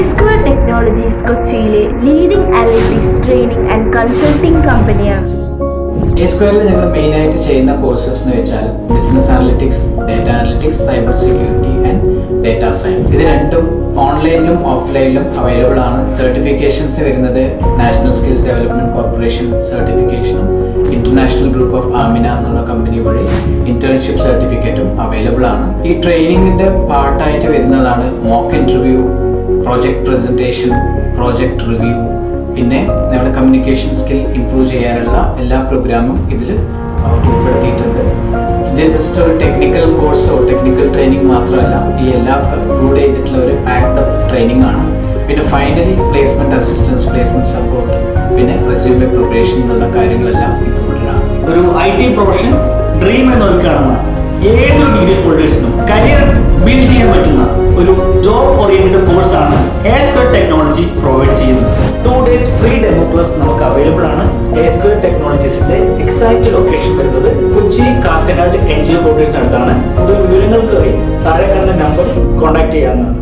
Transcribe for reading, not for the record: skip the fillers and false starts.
A-Square Technologies കൊച്ചിയിലെ leading analytics training and consulting കമ്പനിയാണ്. A-Squareൽ ഞങ്ങൾ മെയിനായിട്ട് ചെയ്യുന്ന കോഴ്സസ് എന്ന് വെച്ചാൽ business analytics, data analytics, cyber security and data science. ഇത് രണ്ടും ഓൺലൈനിലും ഓഫ്ലൈനിലും അവൈലബിൾ ആണ്. സർട്ടിഫിക്കേഷൻസ് വരുന്നത് നാഷണൽ സ്കിൽസ് ഡെവലപ്മെന്റ് കോർപ്പറേഷൻ സർട്ടിഫിക്കേഷനും ഇന്റർനാഷണൽ ഗ്രൂപ്പ് ഓഫ് ആമിന എന്നുള്ള കമ്പനി വഴി ഇന്റേൺഷിപ്പ് സർട്ടിഫിക്കറ്റും അവൈലബിൾ ആണ്. ഈ ട്രെയിനിങ്ങിന്റെ പാർട്ടായിട്ട് വരുന്നതാണ് mock interview, project presentation, project review, പിന്നെ നമ്മുടെ കമ്മ്യൂണിക്കേഷൻ സ്കിൽ ഇംപ്രൂവ് ചെയ്യാനുള്ള എല്ലാ പ്രോഗ്രാമും ഇതിൽ ഉൾപ്പെടുത്തിയിട്ടുണ്ട്. ഇത് ജസ്റ്റ് ഒരു ടെക്നിക്കൽ കോഴ്സോ ടെക്നിക്കൽ ട്രെയിനിങ് മാത്രമല്ല, ഈ എല്ലാം ഇൻക്ലൂഡ് ചെയ്തിട്ടുള്ള ഒരു പാക്ഡ് അപ്പ് ട്രെയിനിങ് ആണ്. പിന്നെ finally placement assistance, placement support, പിന്നെ റെസ്യൂമെ പ്രിപ്പറേഷൻ എന്നുള്ള കാര്യങ്ങളെല്ലാം ഇൻക്ലൂഡഡ് ആണ്. ഒരു IT പ്രൊഫഷൻ ഡ്രീം എന്ന് നോക്കുകയാണെന്ന ഏതൊരു ഡിഗ്രി ഹോൾഡേഴ്സിനും കരിയർ ബിൽഡ് ചെയ്യാൻ പറ്റുന്ന ഒരു ജോബ് ഓറിയന്റഡ് കോഴ്സാണ് A-Square ടെക്നോളജി പ്രൊവൈഡ് ചെയ്യുന്നത്. 2 days ഫ്രീ ഡെമോ ക്ലാസ് നമുക്ക് അവൈലബിൾ ആണ്. A-Square ടെക്നോളജീസിന്റെ എക്സാക്ട് ലൊക്കേഷൻ വരുന്നത് കൊച്ചി കാക്കനാട് NGO ക്വാർട്ടേഴ്സിനടുത്താണ്. കൂടുതൽ വിവരങ്ങൾക്ക് താഴെ കാണുന്ന നമ്പർ കോൺടാക്ട് ചെയ്യാവുന്നതാണ്.